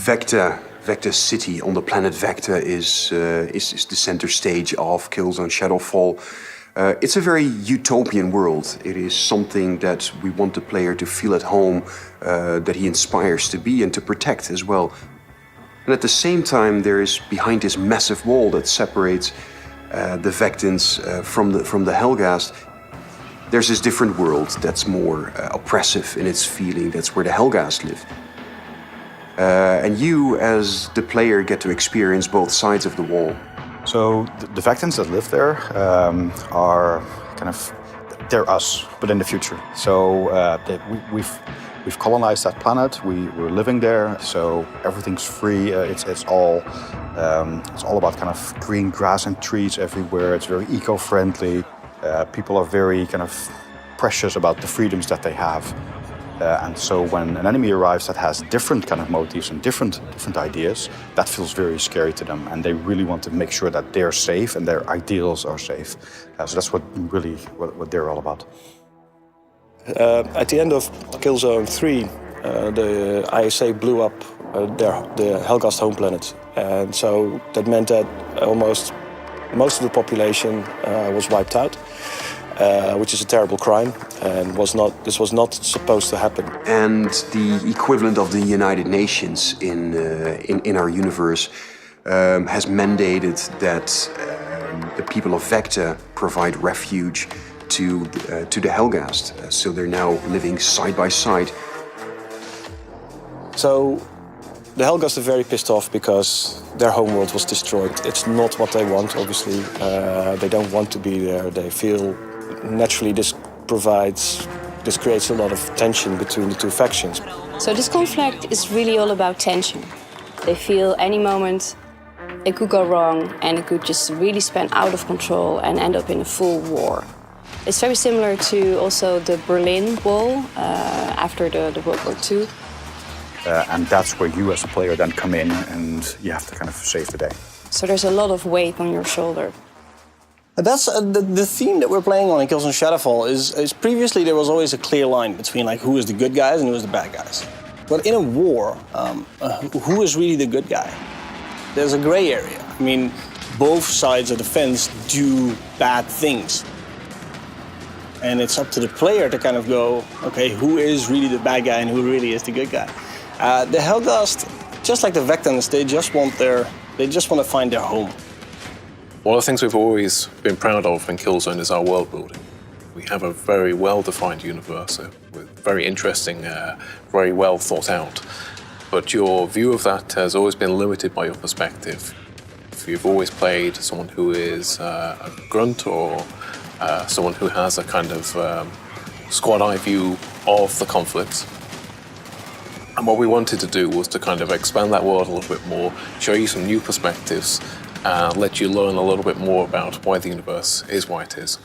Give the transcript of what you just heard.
Vecta City on the planet Vecta is the center stage of Killzone Shadow Fall. It's a very utopian world. It is something that we want the player to feel at home, that he inspires to be and to protect as well. And at the same time, there is behind this massive wall that separates the Vectans from the Helghast, there's this different world that's more oppressive in its feeling. That's where the Helghast live. And you, as the player, get to experience both sides of the wall. So the Vectans that live there are kind of, they're us, but in the future. So we've colonized that planet. We're living there, so everything's free. It's all about kind of green grass and trees everywhere. It's very eco-friendly. People are very kind of precious about the freedoms that they have. And so when an enemy arrives that has different kind of motives and different ideas, that feels very scary to them. And they really want to make sure that they're safe and their ideals are safe. So that's what they're all about. At the end of Killzone 3, the ISA blew up the Helghast home planet. And so that meant that almost most of the population was wiped out, which is a terrible crime, and this was not supposed to happen. And the equivalent of the United Nations in our universe has mandated that the people of Vecta provide refuge to the Helghast. So they're now living side by side. So the Helghast are very pissed off because their homeworld was destroyed. It's not what they want, obviously. They don't want to be there. They feel naturally this creates a lot of tension between the two factions. So this conflict is really all about tension. They feel any moment it could go wrong and it could just really spin out of control and end up in a full war. It's very similar to also the Berlin Wall after the World War II. And that's where you as a player then come in and you have to kind of save the day. So there's a lot of weight on your shoulder. That's the theme that we're playing on in Killzone Shadow Fall is previously there was always a clear line between like who is the good guys and who is the bad guys. But in a war, who is really the good guy? There's a gray area. I mean, both sides of the fence do bad things. And it's up to the player to kind of go, okay, who is really the bad guy and who really is the good guy? The Helghast, just like the Vectans, they just want to find their home. One of the things we've always been proud of in Killzone is our world building. We have a very well-defined universe with very interesting, very well thought out. But your view of that has always been limited by your perspective. If you've always played someone who is a grunt or someone who has a kind of squad-eye view of the conflicts. And what we wanted to do was to kind of expand that world a little bit more, show you some new perspectives, and let you learn a little bit more about why the universe is why it is.